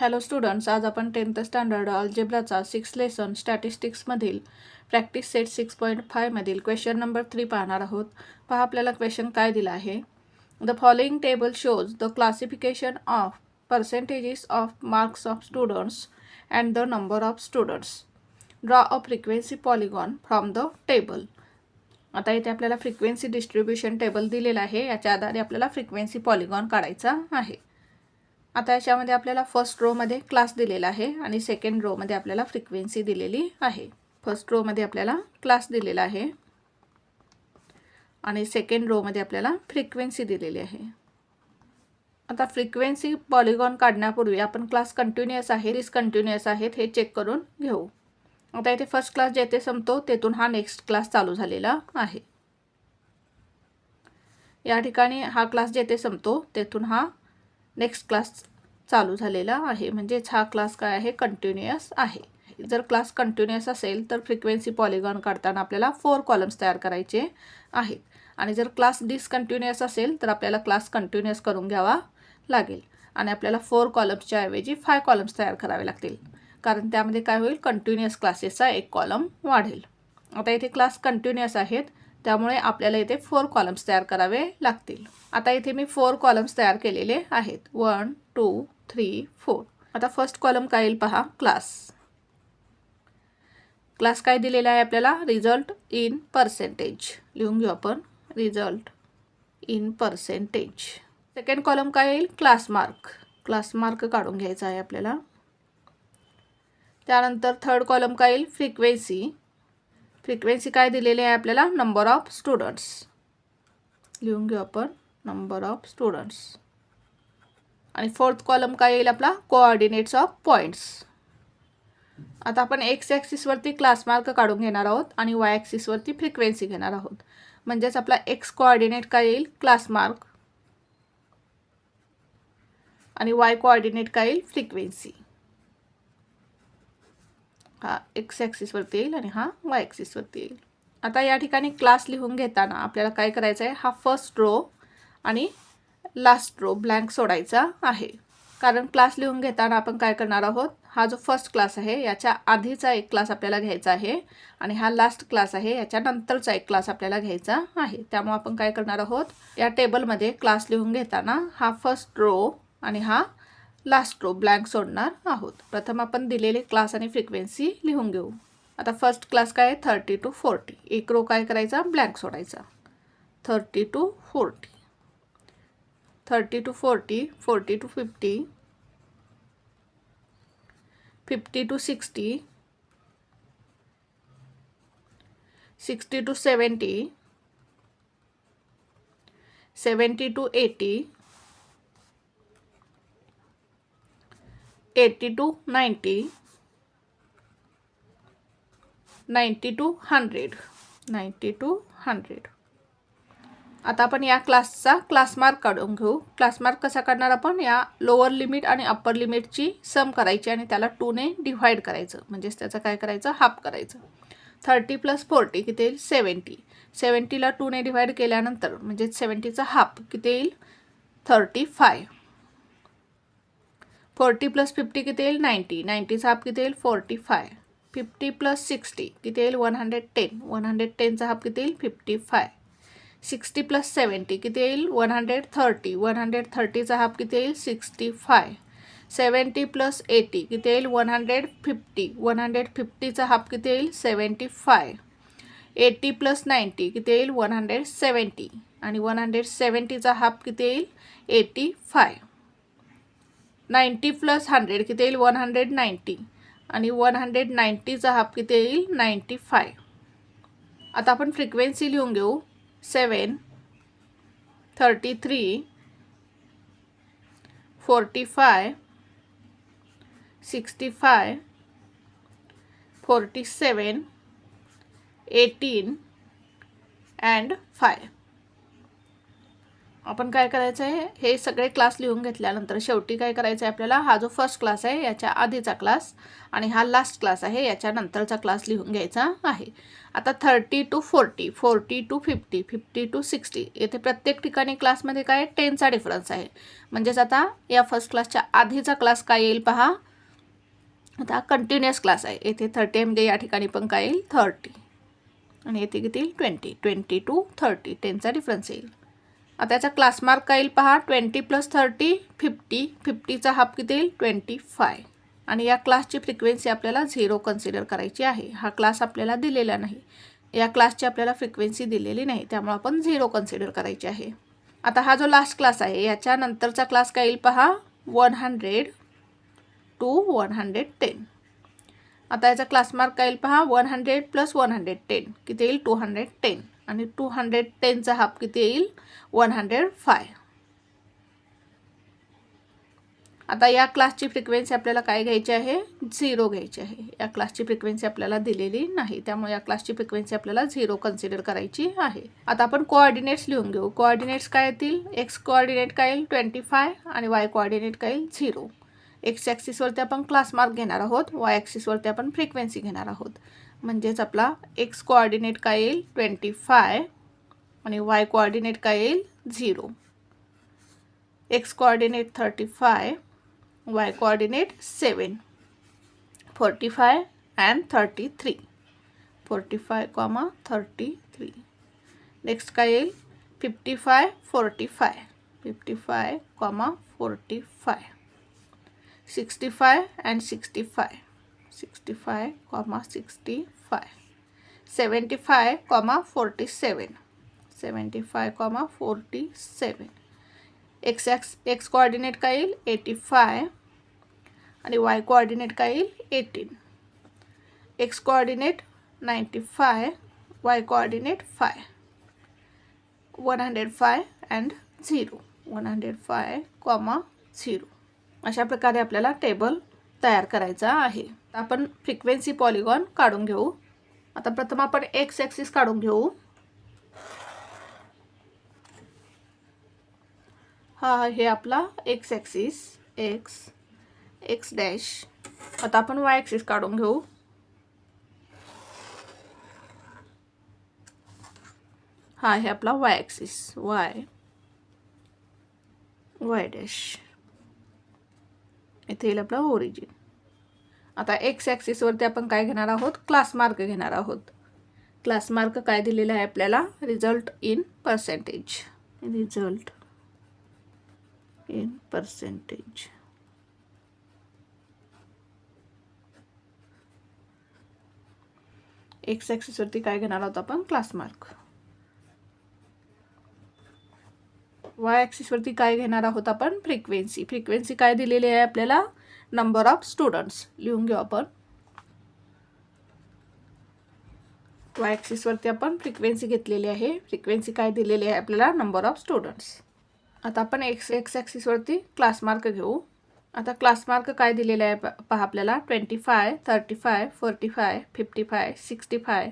Hello students, आज आपण 10th standard अल्जेब्राचा 6th लेसन स्टॅटिस्टिक्समधील प्रॅक्टिस सेट 6.5 मधील क्वेश्चन नंबर 3 पाहणार आहोत. पहा आपल्याला क्वेश्चन काय दिला आहे. The following table shows the classification of percentages of marks of students and the number of students. Draw a frequency polygon from the table. आता इथे आपल्याला फ्रिक्वेन्सी डिस्ट्रीब्युशन टेबल दिलेला आहे. याच्या आधारे आपल्याला फ्रिक्वेन्सी पॉलिगॉन काढायचा आहे. आता याच्यामध्ये आपल्याला फर्स्ट रोमध्ये क्लास दिलेला आहे आणि सेकंड रोमध्ये आपल्याला फ्रिक्वेन्सी दिलेली आहे. फर्स्ट रोमध्ये आपल्याला क्लास दिलेला आहे आणि सेकंड रोमध्ये आपल्याला फ्रिक्वेन्सी दिलेली आहे. आता फ्रिक्वेन्सी पॉलिगॉन काढण्यापूर्वी आपण क्लास कंटिन्युअस आहे डिसकंटिन्युअस आहेत हे चेक करून घेऊ. आता इथे फर्स्ट क्लास जेथे संपतो तेथून हा नेक्स्ट क्लास चालू झालेला आहे. या ठिकाणी हा क्लास जेथे संपतो तेथून हा नेक्स्ट क्लास चालू झालेला आहे. म्हणजेच हा क्लास काय आहे, कंटिन्युअस आहे. जर क्लास कंटिन्युअस असेल तर फ्रिक्वेन्सी पॉलिगॉन काढताना आपल्याला 4 कॉलम्स तयार करायचे आहेत आणि जर क्लास डिसकंटिन्युअस असेल तर आपल्याला क्लास कंटिन्युअस करून घ्यावा लागेल आणि आपल्याला 4 कॉलम्सच्या ऐवजी 5 कॉलम्स तयार करावे लागतील, कारण त्यामध्ये काय होईल, कंटिन्युअस क्लासेसचा एक कॉलम वाढेल. आता इथे क्लास कंटिन्युअस आहेत त्यामुळे आपल्याला इथे 4 कॉलम्स तयार करावे लागतील. आता इथे मी 4 कॉलम्स तयार केलेले आहेत. 1 2 3 4. आता फर्स्ट कॉलम काय येईल पहा, क्लास. क्लास काय दिलेला आहे आपल्याला, रिझल्ट इन पर्सेंटेज. लिहून घेऊ आपण, result in percentage. Second column काय येईल, क्लास मार्क. क्लास मार्क काढून घ्यायचा आहे आपल्याला. त्यानंतर थर्ड कॉलम काय येईल, फ्रिक्वेन्सी. फ्रिक्वेन्सी काय दिलेली आहे आपल्याला, नंबर ऑफ स्टुडंट्स. लिहून घेऊ आपण, नंबर ऑफ स्टुडंट्स. आणि फोर्थ कॉलम काय येईल आपला, कोऑर्डिनेट्स ऑफ पॉईंट्स. आता आपण एक्स ॲक्सिसवरती क्लास मार्क काढून घेणार आहोत आणि वाय ॲक्सिसवरती फ्रिक्वेन्सी घेणार आहोत. म्हणजेच आपला एक्स कोऑर्डिनेट काय येईल, क्लास मार्क, आणि वाय कोऑर्डिनेट काय येईल, फ्रिक्वेन्सी. हा एक्स ॲक्सिसवरती येईल आणि हा वाय ॲक्सिसवरती येईल. आता या ठिकाणी क्लास लिहून घेताना आपल्याला काय करायचं आहे, हा फर्स्ट रो आणि लास्ट रो ब्लँक सोडायचा आहे. कारण क्लास लिहून घेताना आपण काय करणार आहोत, हा जो फर्स्ट क्लास आहे याच्या आधीचा एक क्लास आपल्याला घ्यायचा आहे आणि हा लास्ट क्लास आहे याच्या नंतरचा एक क्लास आपल्याला घ्यायचा आहे. त्यामुळे आपण काय करणार आहोत, या टेबलमध्ये क्लास लिहून घेताना हा फर्स्ट रो आणि हा लास्ट रो ब्लँक सोडणार आहोत. प्रथम आपण दिलेले क्लास आणि फ्रिक्वेन्सी लिहून घेऊ. आता फर्स्ट क्लास काय आहे, 30 to 40. एक रो काय करायचा, ब्लँक सोडायचा. 30 to 40, 30 to 40, 40 to 50, 50 to 60, 60 to 70, 70 to 80, 80 to 90, 90 to 100, 90 to 100. आता आपण या क्लासचा क्लास मार्क काढून घेऊ. क्लास मार्क कसा काढणार आपण, या लोअर लिमिट आणि अप्पर लिमिटची सम करायची आणि त्याला 2 ने डिव्हाइड करायचं. म्हणजेच त्याचं काय करायचं, हाफ करायचं. 30 + 40 किती येईल, 70. 70ला 2 ने डिव्हाइड केल्यानंतर म्हणजेच 70चा हाफ किती येईल, 35. 40 + 50 किती येईल, 90. 90चा हाफ किती येईल, 45. 50 + 60 किती येईल, 110. 110चा हाफ किती येईल, 55. 60 + 70 किती येईल, 130. 130चा हाफ किती येईल, 65. 70 + 80 किती येईल, 150. 150चा हाफ किती येईल, 75. 80 + 90 किती येईल, 170. आणि 170चा हाफ किती येईल, 85. 90 + 100 किती येईल, 190. आणि 190चा हाफ किती येईल, 95. आता आपण फ्रिक्वेन्सी लिहून घेऊ. 7, 33, 45, 65, 47, 18 and 5. आपण काय करायचं आहे, हे सगळे क्लास लिहून घेतल्यानंतर शेवटी काय करायचं आहे आपल्याला, हा जो फर्स्ट क्लास आहे याच्या आधीचा क्लास आणि हा लास्ट क्लास आहे याच्या नंतरचा क्लास लिहून घ्यायचा आहे. आता 30 to 40, 40 to 50, 50 to 60 येथे प्रत्येक ठिकाणी क्लासमध्ये काय 10चा डिफरन्स आहे. म्हणजेच आता या फर्स्ट क्लासच्या आधीचा क्लास काय येईल पहा, आता कंटिन्युअस क्लास आहे. येथे 30 म्हणजे या ठिकाणी पण काय येईल 30 आणि येथे किती येईल 20, 20 to 30 10चा डिफरन्स येईल. आता याचा क्लास मार्क काय येईल पहा, 20 + 30 50, 50चा हाफ किती येईल 25 आणि या क्लासची फ्रिक्वेन्सी आपल्याला 0 कन्सिडर करायची आहे. हा क्लास आपल्याला दिलेला नाही, या क्लासची आपल्याला फ्रिक्वेन्सी दिलेली नाही, त्यामुळे आपण 0 कन्सिडर करायची आहे. आता हा जो लास्ट क्लास आहे याच्या नंतरचा क्लास काय येईल पहा, 100 to 110. आता याचा क्लास मार्क काय येईल पहा, 100 + 110 किती येईल 210 आणि 210चा हाफ किती येईल 105. आता या क्लासची फ्रिक्वेन्सी आपल्याला काय घ्यायची आहे, 0 घ्यायची आहे. या क्लासची फ्रिक्वेन्सी आपल्याला दिलेली नाही, त्यामुळे या क्लासची फ्रिक्वेन्सी आपल्याला 0 कन्सिडर करायची आहे. आता आपण कोऑर्डिनेट्स लिहून घेऊ. कोऑर्डिनेट्स काय येतील, एक्स कोऑर्डिनेट काय येईल 25 आणि वाय कोऑर्डिनेट काय येईल 0. एक्स ॲक्सिसवरती आपण क्लास मार्क घेणार आहोत, वाय ॲक्सिसवरती आपण फ्रिक्वेन्सी घेणार आहोत. म्हणजेच आपला एक्स कोऑर्डिनेट काय येईल 25 आणि वाय कोऑर्डिनेट काय येईल 0. X coordinate 35, y coordinate 7, 45 and 33, 45, 33. Next काय येईल 55, 45, 55, 45, 65 and 65, 65, 65, 75, 47, 75, 47. एक्स कोऑर्डिनेट काय येईल 85 आणि वाय कोऑर्डिनेट काय येईल 18. X coordinate 95, Y coordinate 5, 105 and 0, 105, 0. अशा प्रकारे आपल्याला टेबल तयार करायचा आहे. आपण फ्रिक्वेन्सी पॉलिगॉन काढून घेऊ. आता प्रथम आपण एक्स ॲक्सिस काढून घेऊ. हा हे आपला एक्स ॲक्सिस, एक्स डॅश. आता आपण वाय ॲक्सिस काढून घेऊ. हा हे आपला वाय ॲक्सिस, वाय डॅश. इथे येईल आपला ओरिजिन. आता एक्स ॲक्सिसवरती आपण काय घेणार आहोत, क्लास मार्क घेणार आहोत. क्लास मार्क काय दिलेला आहे आपल्याला, result in percentage, result in percentage. X ॲक्सिसवरती काय घेणार आहोत आपण, क्लास मार्क. वाय ॲक्सिसवरती काय घेणार आहोत आपण, फ्रिक्वेन्सी. फ्रिक्वेन्सी काय दिलेली आहे आपल्याला, नंबर ऑफ स्टुडंट्स. लिहून घेऊ आपण. वाय ॲक्सिसवरती आपण फ्रिक्वेन्सी घेतलेली आहे. फ्रिक्वेन्सी काय दिलेली आहे आपल्याला, नंबर ऑफ स्टुडंट्स. आता आपण एक्स ॲक्सिसवरती क्लास मार्क घेऊ. आता क्लास मार्क काय दिलेला आहे पहा आपल्याला, 25, 35, 45, 55, 65,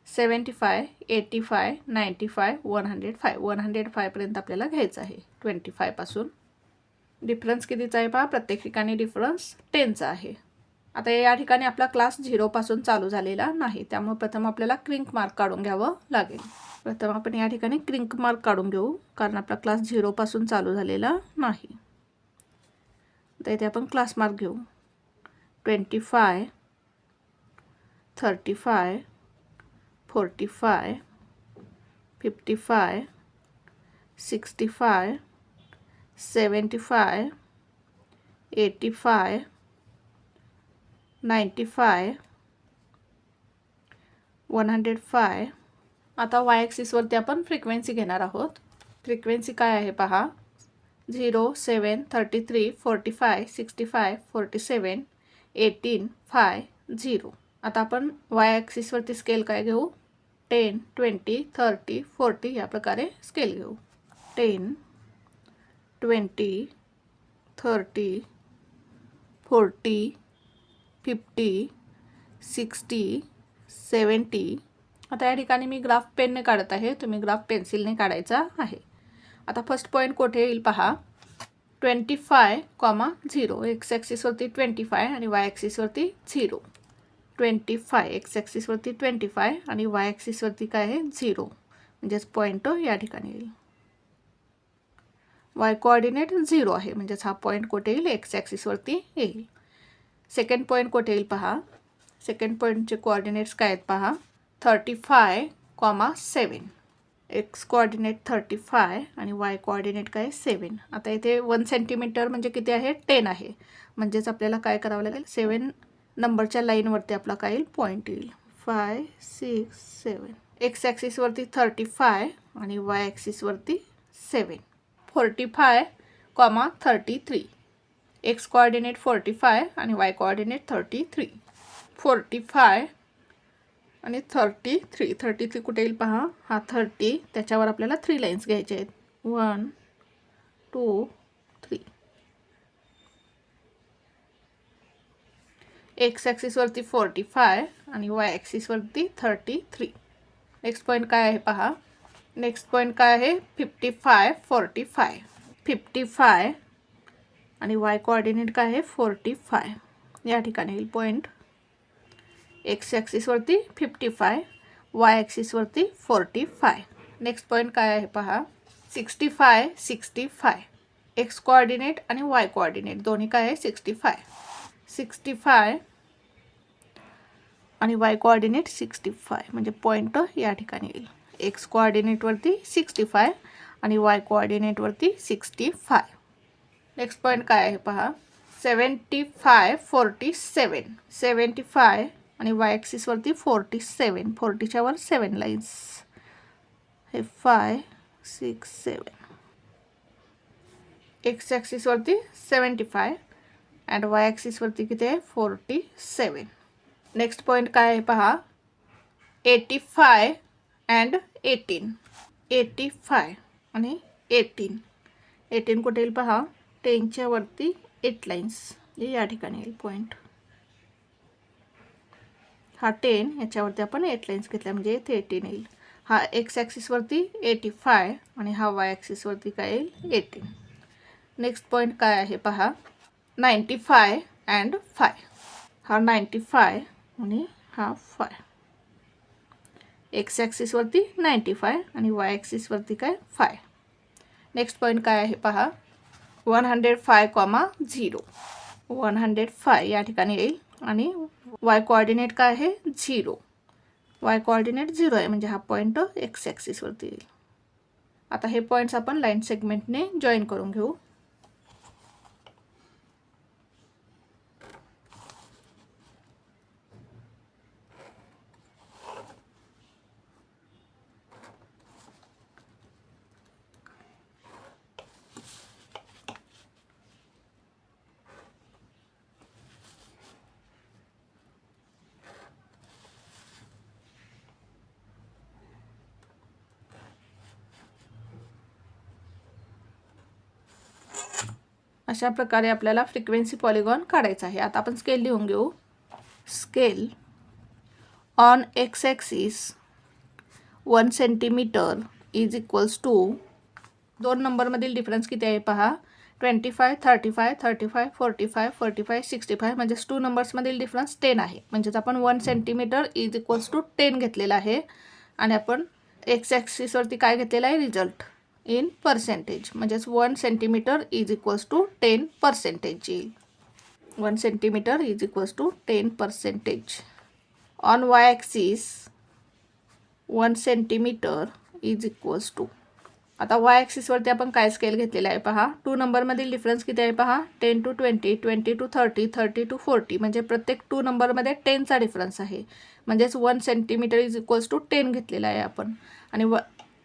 75, 85, 95, 105. 105 पर्यंत आपल्याला घ्यायचं आहे 25 पासून. डिफरन्स कितीचा आहे पहा, प्रत्येक ठिकाणी डिफरन्स 10चा आहे. आता या ठिकाणी आपला क्लास 0 पासून चालू झालेला नाही, त्यामुळे प्रथम आपल्याला क्रिंक मार्क काढून घ्यावं लागेल. प्रथम आपण या ठिकाणी क्रिंक मार्क काढून घेऊ, कारण आपला क्लास 0 पासून चालू झालेला नाही. तर इथे आपण क्लास मार्क घेऊ. 25, 35, 45, 55, 65, 75, 85, 95, 105. आता वाय ॲक्सिसवरती आपण फ्रिक्वेन्सी घेणार आहोत. फ्रिक्वेन्सी काय आहे पहा, 0, 7, 33, 45, 65, 47, 18, 5, 0. आता आपण वाय ॲक्सिसवरती स्केल काय घेऊ, 10, 20, 30, 40 या प्रकारे स्केल घेऊ. 10, 20, 30, 40, 50, 60, 70. आता या ठिकाणी मी ग्राफ पेनने काढत आहे, तुम्ही ग्राफ पेन्सिलने काढायचा आहे. आता फर्स्ट पॉईंट कुठे येईल पहा, 25,0 एक्स ॲक्सिसवरती 25 आणि वाय ॲक्सिसवरती 0. 25 एक्स ॲक्सिसवरती 25 आणि वाय ॲक्सिसवरती काय आहे 0, म्हणजेच पॉईंट या ठिकाणी येईल. वाय कोऑर्डिनेट 0 आहे, म्हणजेच हा पॉईंट कुठे येईल एक्स ॲक्सिसवरती येईल. सेकंड पॉईंट कुठे येईल पहा, सेकंड पॉईंटचे कोऑर्डिनेट्स काय आहेत पहा, 35,7. एक्स कोऑर्डिनेट 35 आणि वाय कोऑर्डिनेट काय 7. आता इथे 1 सेंटीमीटर म्हणजे किती आहे 10 आहे, म्हणजेच आपल्याला काय करावं लागेल 7 नंबरच्या लाईनवरती आपला काय येईल पॉईंट येईल. 5, 6, 7. एक्स ॲक्सिसवरती 35 आणि वाय ॲक्सिसवरती 7. 45,33. एक्स कोऑर्डिनेट 45 आणि वाय कोऑर्डिनेट 33. 45 आणि 33. 33 कुठे येईल पहा, हा 30, त्याच्यावर आपल्याला 3 लाईन्स घ्यायचे आहेत. 1, 2, 3. एक्स ॲक्सिसवरती 45 आणि वाय ॲक्सिसवरती 33. नेक्स्ट पॉईंट काय आहे पहा, नेक्स्ट पॉईंट काय आहे 55, 45. 55 आणि वाय कोऑर्डिनेट काय आहे 45. या ठिकाणी येईल पॉईंट. एक्स ॲक्सिसवरती 55, वाय ॲक्सिसवरती 45. नेक्स्ट पॉईंट काय आहे पहा, 65, 65. एक्स कोऑर्डिनेट आणि वाय कोऑर्डिनेट दोन्ही काय आहे 65. 65 आणि वाय कोऑर्डिनेट 65, म्हणजे पॉईंट या ठिकाणी येईल. एक्स कोऑर्डिनेटवरती 65 आणि वाय कोऑर्डिनेटवरती 65. नेक्स्ट पॉईंट काय आहे पहा, 75, 47. 75 आणि वाय ॲक्सिसवरती 47. 40च्या वर 7 लाईन्स, हे 5, 6, 7. एक्स ॲक्सिसवरती 75 अँड वाय ॲक्सिसवरती किती आहे 47. नेक्स्ट पॉईंट काय आहे पहा, 85 अँड 18. 85 आणि 18. 18 कुठे येईल पहा, 10च्या वरती 8 लाईन्स, या ठिकाणी येईल पॉईंट. हा 10, याच्यावरती आपण 8 लाईन्स घेतल्या म्हणजे इथे 18 येईल. हा एक्स ॲक्सिसवरती 85 आणि हा वाय ॲक्सिसवरती काय येईल 18. नेक्स्ट पॉईंट काय आहे पहा, 95 अँड 5. हा 95 आणि हा 5. एक्स ॲक्सिसवरती 95 आणि वाय ॲक्सिसवरती काय 5. नेक्स्ट पॉईंट काय आहे पहा, 105, 0. 105 या ठिकाणी येईल आणि वाय कोऑर्डिनेट काय आहे 0. वाय कोऑर्डिनेट 0 आहे, म्हणजे हा पॉईंट एक्स ॲक्सिसवरती येईल. आता हे पॉईंट्स आपण लाईन सेगमेंटने जॉईन करून घेऊ. अशा प्रकारे आपल्याला फ्रिक्वेन्सी पॉलिगॉन काढायचा आहे. आता आपण स्केल लिहून घेऊ. Scale on X axis 1 centimetre is equals to, दोन नंबरमधील डिफरन्स किती आहे पहा, 25, 35, 35, 45, 45, 65, म्हणजेच 2 नंबर्समधील डिफरन्स 10 आहे. म्हणजेच आपण 1 सेंटीमीटर इज इक्वल्स टू 10 घेतलेला आहे आणि आपण एक्स ॲक्सिसवरती काय घेतलेला आहे रिझल्ट इन पर्सेंटेज, म्हणजेच 1 सेंटीमीटर इज इक्वल्स टू 10% येईल. 1 centimetre is equals to 10%. On Y axis 1 centimetre is equals to, आता वाय ॲक्सिसवरती आपण काय स्केल घेतलेला आहे पहा, 2 नंबरमधील डिफरन्स किती आहे पहा, 10 to 20, 20 to 30, 30 to 40, म्हणजे प्रत्येक 2 नंबरमध्ये 10चा डिफरन्स आहे. म्हणजेच 1 सेंटीमीटर इज इक्वल्स टू 10 घेतलेला आहे आपण. आणि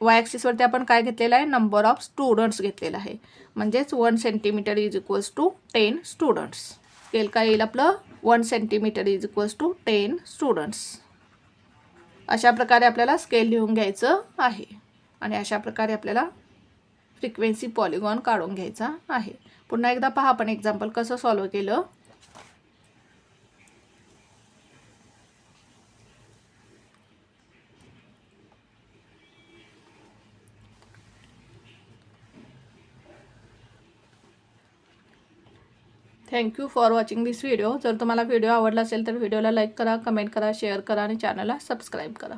वाय ॲक्सिसवरती आपण काय घेतलेला आहे, नंबर ऑफ स्टुडंट्स घेतलेला आहे. म्हणजेच 1 centimetre is equals to 10 students. Scale काय येईल आपलं, 1 centimetre is equals to 10 students. अशा प्रकारे आपल्याला स्केल लिहून घ्यायचं आहे आणि अशा प्रकारे आपल्याला फ्रिक्वेन्सी पॉलिगॉन काढून घ्यायचा आहे. पुन्हा एकदा पहा आपण एक्झाम्पल कसं सॉल्व्ह केलं. Thank you for watching this video. जर तुम्हाला व्हिडिओ आवडला असेल तर व्हिडिओला लाईक करा, कमेंट करा, शेअर करा आणि चॅनलला सबस्क्राईब करा.